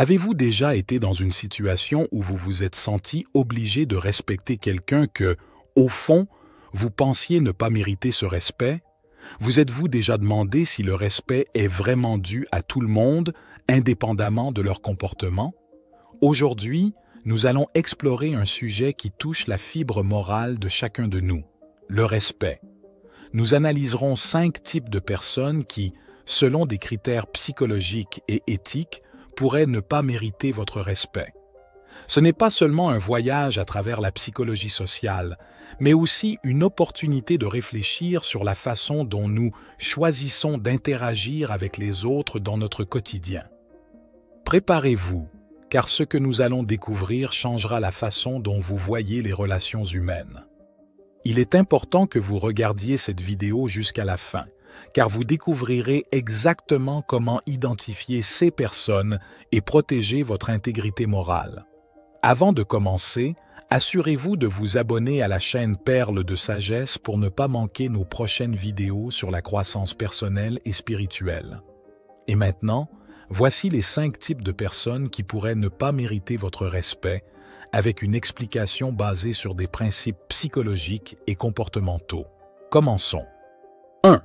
Avez-vous déjà été dans une situation où vous vous êtes senti obligé de respecter quelqu'un que, au fond, vous pensiez ne pas mériter ce respect? Vous êtes-vous déjà demandé si le respect est vraiment dû à tout le monde, indépendamment de leur comportement? Aujourd'hui, nous allons explorer un sujet qui touche la fibre morale de chacun de nous, le respect. Nous analyserons 5 types de personnes qui, selon des critères psychologiques et éthiques, pourraient ne pas mériter votre respect. Ce n'est pas seulement un voyage à travers la psychologie sociale, mais aussi une opportunité de réfléchir sur la façon dont nous choisissons d'interagir avec les autres dans notre quotidien. Préparez-vous, car ce que nous allons découvrir changera la façon dont vous voyez les relations humaines. Il est important que vous regardiez cette vidéo jusqu'à la fin, car vous découvrirez exactement comment identifier ces personnes et protéger votre intégrité morale. Avant de commencer, assurez-vous de vous abonner à la chaîne Perles de Sagesse pour ne pas manquer nos prochaines vidéos sur la croissance personnelle et spirituelle. Et maintenant, voici les 5 types de personnes qui pourraient ne pas mériter votre respect, avec une explication basée sur des principes psychologiques et comportementaux. Commençons. 1.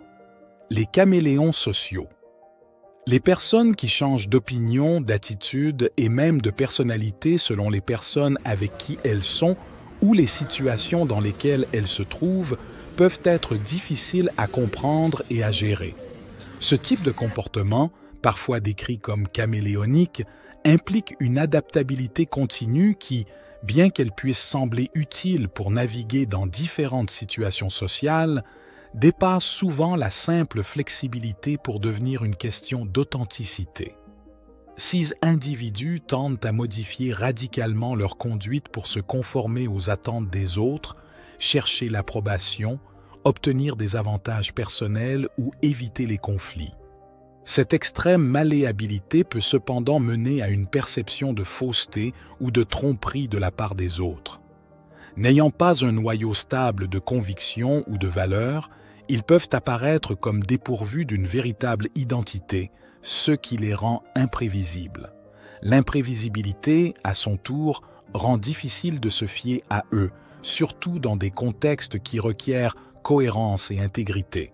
Les caméléons sociaux. Les personnes qui changent d'opinion, d'attitude et même de personnalité selon les personnes avec qui elles sont ou les situations dans lesquelles elles se trouvent peuvent être difficiles à comprendre et à gérer. Ce type de comportement, parfois décrit comme caméléonique, implique une adaptabilité continue qui, bien qu'elle puisse sembler utile pour naviguer dans différentes situations sociales, dépasse souvent la simple flexibilité pour devenir une question d'authenticité. Ces individus tendent à modifier radicalement leur conduite pour se conformer aux attentes des autres, chercher l'approbation, obtenir des avantages personnels ou éviter les conflits. Cette extrême malléabilité peut cependant mener à une perception de fausseté ou de tromperie de la part des autres. N'ayant pas un noyau stable de convictions ou de valeurs, ils peuvent apparaître comme dépourvus d'une véritable identité, ce qui les rend imprévisibles. L'imprévisibilité, à son tour, rend difficile de se fier à eux, surtout dans des contextes qui requièrent cohérence et intégrité.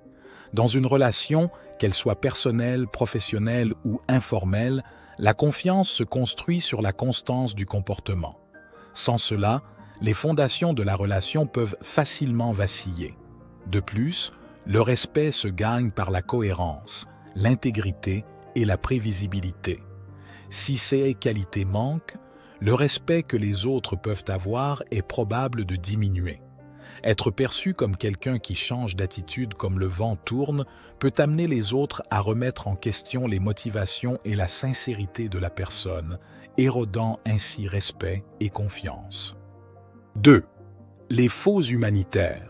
Dans une relation, qu'elle soit personnelle, professionnelle ou informelle, la confiance se construit sur la constance du comportement. Sans cela, les fondations de la relation peuvent facilement vaciller. De plus, le respect se gagne par la cohérence, l'intégrité et la prévisibilité. Si ces qualités manquent, le respect que les autres peuvent avoir est probable de diminuer. Être perçu comme quelqu'un qui change d'attitude comme le vent tourne peut amener les autres à remettre en question les motivations et la sincérité de la personne, érodant ainsi respect et confiance. 2. Les faux humanitaires.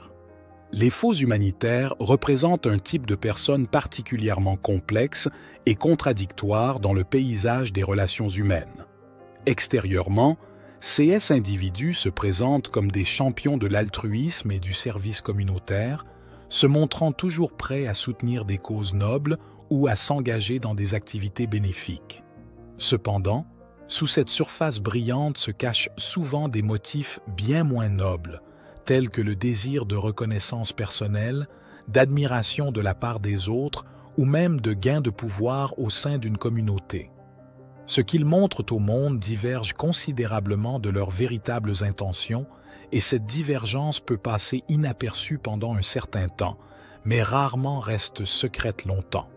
Les faux humanitaires représentent un type de personne particulièrement complexe et contradictoire dans le paysage des relations humaines. Extérieurement, ces individus se présentent comme des champions de l'altruisme et du service communautaire, se montrant toujours prêts à soutenir des causes nobles ou à s'engager dans des activités bénéfiques. Cependant, sous cette surface brillante se cachent souvent des motifs bien moins nobles, tels que le désir de reconnaissance personnelle, d'admiration de la part des autres ou même de gain de pouvoir au sein d'une communauté. Ce qu'ils montrent au monde diverge considérablement de leurs véritables intentions et cette divergence peut passer inaperçue pendant un certain temps, mais rarement reste secrète longtemps.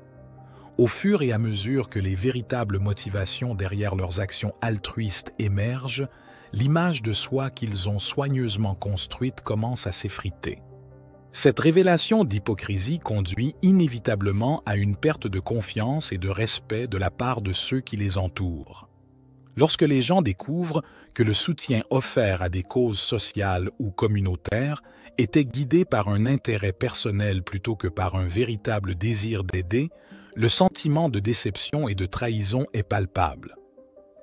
Au fur et à mesure que les véritables motivations derrière leurs actions altruistes émergent, l'image de soi qu'ils ont soigneusement construite commence à s'effriter. Cette révélation d'hypocrisie conduit inévitablement à une perte de confiance et de respect de la part de ceux qui les entourent. Lorsque les gens découvrent que le soutien offert à des causes sociales ou communautaires était guidé par un intérêt personnel plutôt que par un véritable désir d'aider, le sentiment de déception et de trahison est palpable.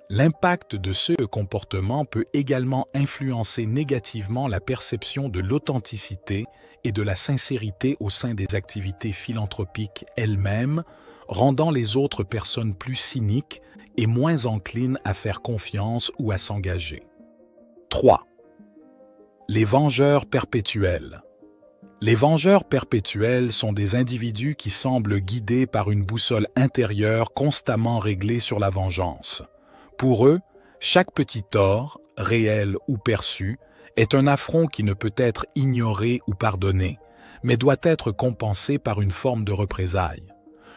L'impact de ce comportement peut également influencer négativement la perception de l'authenticité et de la sincérité au sein des activités philanthropiques elles-mêmes, rendant les autres personnes plus cyniques et moins enclines à faire confiance ou à s'engager. 3. Les vengeurs perpétuels. Les vengeurs perpétuels sont des individus qui semblent guidés par une boussole intérieure constamment réglée sur la vengeance. Pour eux, chaque petit tort, réel ou perçu, est un affront qui ne peut être ignoré ou pardonné, mais doit être compensé par une forme de représailles.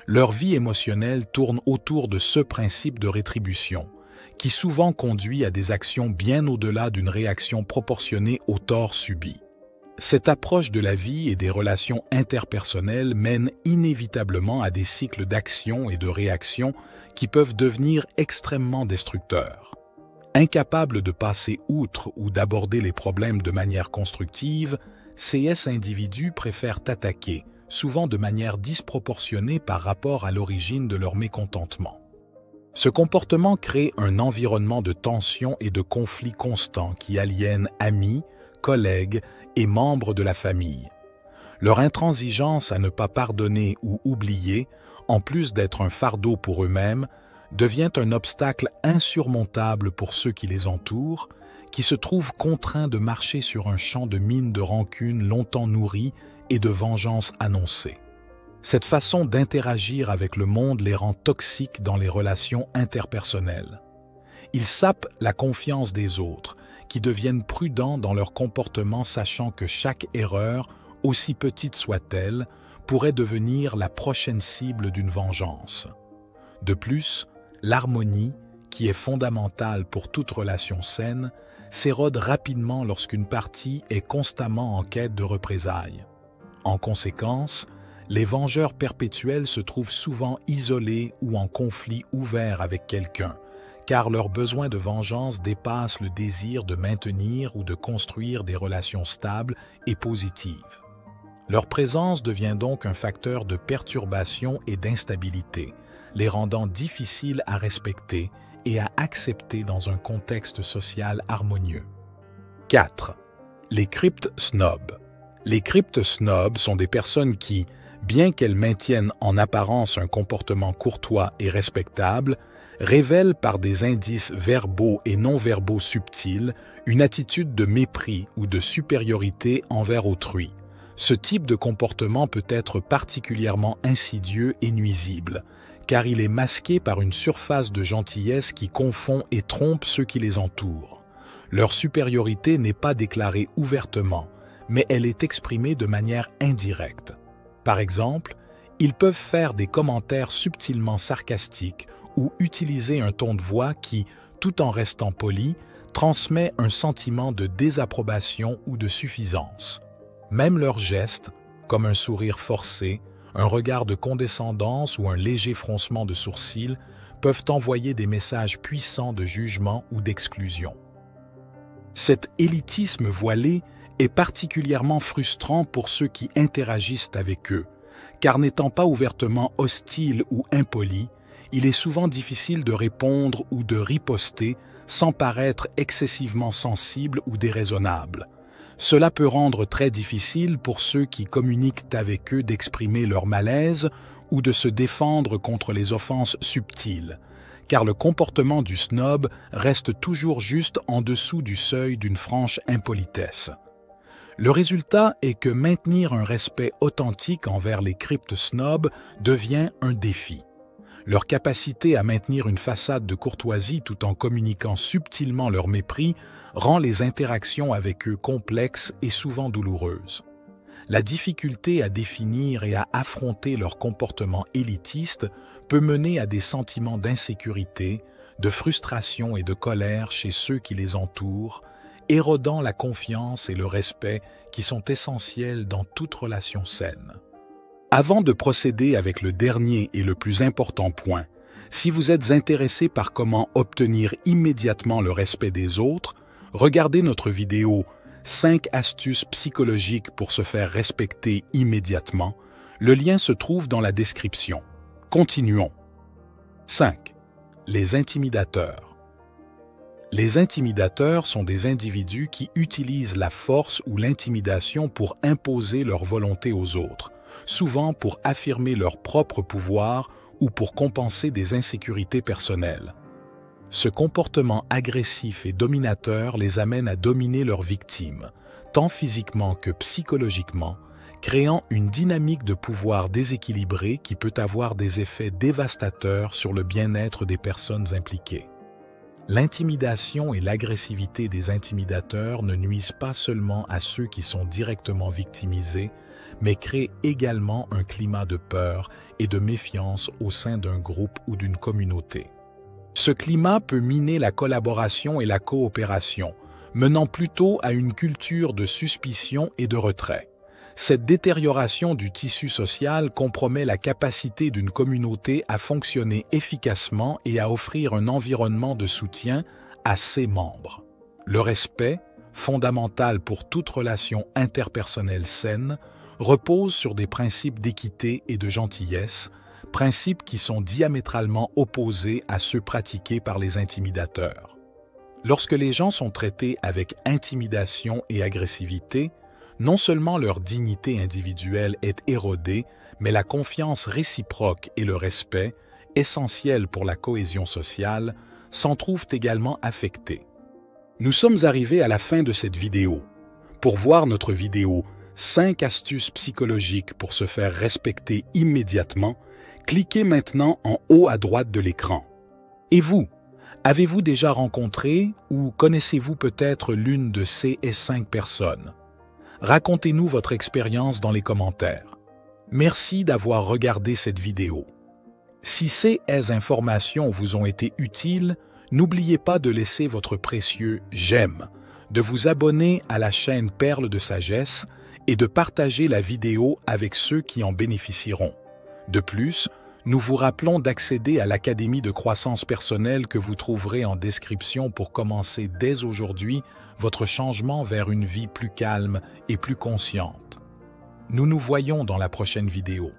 Leur vie émotionnelle tourne autour de ce principe de rétribution, qui souvent conduit à des actions bien au-delà d'une réaction proportionnée au tort subi. Cette approche de la vie et des relations interpersonnelles mène inévitablement à des cycles d'action et de réaction qui peuvent devenir extrêmement destructeurs. Incapables de passer outre ou d'aborder les problèmes de manière constructive, ces individus préfèrent attaquer, souvent de manière disproportionnée par rapport à l'origine de leur mécontentement. Ce comportement crée un environnement de tension et de conflits constants qui aliènent amis, collègues et membres de la famille. Leur intransigeance à ne pas pardonner ou oublier, en plus d'être un fardeau pour eux-mêmes, devient un obstacle insurmontable pour ceux qui les entourent, qui se trouvent contraints de marcher sur un champ de mines de rancune longtemps nourri et de vengeance annoncée. Cette façon d'interagir avec le monde les rend toxiques dans les relations interpersonnelles. Ils sapent la confiance des autres, qui deviennent prudents dans leur comportement sachant que chaque erreur, aussi petite soit-elle, pourrait devenir la prochaine cible d'une vengeance. De plus, l'harmonie, qui est fondamentale pour toute relation saine, s'érode rapidement lorsqu'une partie est constamment en quête de représailles. En conséquence, les vengeurs perpétuels se trouvent souvent isolés ou en conflit ouvert avec quelqu'un, car leur besoin de vengeance dépasse le désir de maintenir ou de construire des relations stables et positives. Leur présence devient donc un facteur de perturbation et d'instabilité, les rendant difficiles à respecter et à accepter dans un contexte social harmonieux. 4. Les cryptes-snobs. Les cryptes-snobs sont des personnes qui, bien qu'elles maintiennent en apparence un comportement courtois et respectable, révèlent par des indices verbaux et non-verbaux subtils une attitude de mépris ou de supériorité envers autrui. Ce type de comportement peut être particulièrement insidieux et nuisible, car il est masqué par une surface de gentillesse qui confond et trompe ceux qui les entourent. Leur supériorité n'est pas déclarée ouvertement, mais elle est exprimée de manière indirecte. Par exemple, ils peuvent faire des commentaires subtilement sarcastiques ou utiliser un ton de voix qui, tout en restant poli, transmet un sentiment de désapprobation ou de suffisance. Même leurs gestes, comme un sourire forcé, un regard de condescendance ou un léger froncement de sourcils, peuvent envoyer des messages puissants de jugement ou d'exclusion. Cet élitisme voilé est particulièrement frustrant pour ceux qui interagissent avec eux, car n'étant pas ouvertement hostiles ou impolis, il est souvent difficile de répondre ou de riposter sans paraître excessivement sensible ou déraisonnable. Cela peut rendre très difficile pour ceux qui communiquent avec eux d'exprimer leur malaise ou de se défendre contre les offenses subtiles, car le comportement du snob reste toujours juste en dessous du seuil d'une franche impolitesse. Le résultat est que maintenir un respect authentique envers les cryptes-snobs devient un défi. Leur capacité à maintenir une façade de courtoisie tout en communiquant subtilement leur mépris rend les interactions avec eux complexes et souvent douloureuses. La difficulté à définir et à affronter leur comportement élitiste peut mener à des sentiments d'insécurité, de frustration et de colère chez ceux qui les entourent, érodant la confiance et le respect qui sont essentiels dans toute relation saine. Avant de procéder avec le dernier et le plus important point, si vous êtes intéressé par comment obtenir immédiatement le respect des autres, regardez notre vidéo « 5 astuces psychologiques pour se faire respecter immédiatement ». Le lien se trouve dans la description. Continuons. 5. Les intimidateurs. Les intimidateurs sont des individus qui utilisent la force ou l'intimidation pour imposer leur volonté aux autres, souvent pour affirmer leur propre pouvoir ou pour compenser des insécurités personnelles. Ce comportement agressif et dominateur les amène à dominer leurs victimes, tant physiquement que psychologiquement, créant une dynamique de pouvoir déséquilibrée qui peut avoir des effets dévastateurs sur le bien-être des personnes impliquées. L'intimidation et l'agressivité des intimidateurs ne nuisent pas seulement à ceux qui sont directement victimisés, mais créent également un climat de peur et de méfiance au sein d'un groupe ou d'une communauté. Ce climat peut miner la collaboration et la coopération, menant plutôt à une culture de suspicion et de retrait. Cette détérioration du tissu social compromet la capacité d'une communauté à fonctionner efficacement et à offrir un environnement de soutien à ses membres. Le respect, fondamental pour toute relation interpersonnelle saine, repose sur des principes d'équité et de gentillesse, principes qui sont diamétralement opposés à ceux pratiqués par les intimidateurs. Lorsque les gens sont traités avec intimidation et agressivité, non seulement leur dignité individuelle est érodée, mais la confiance réciproque et le respect, essentiels pour la cohésion sociale, s'en trouvent également affectés. Nous sommes arrivés à la fin de cette vidéo. Pour voir notre vidéo « 5 astuces psychologiques pour se faire respecter immédiatement », cliquez maintenant en haut à droite de l'écran. Et vous, avez-vous déjà rencontré ou connaissez-vous peut-être l'une de ces 5 personnes? Racontez-nous votre expérience dans les commentaires. Merci d'avoir regardé cette vidéo. Si ces informations vous ont été utiles, n'oubliez pas de laisser votre précieux « j'aime », de vous abonner à la chaîne Perles de Sagesse et de partager la vidéo avec ceux qui en bénéficieront. De plus, nous vous rappelons d'accéder à l'Académie de croissance personnelle que vous trouverez en description pour commencer dès aujourd'hui votre changement vers une vie plus calme et plus consciente. Nous nous voyons dans la prochaine vidéo.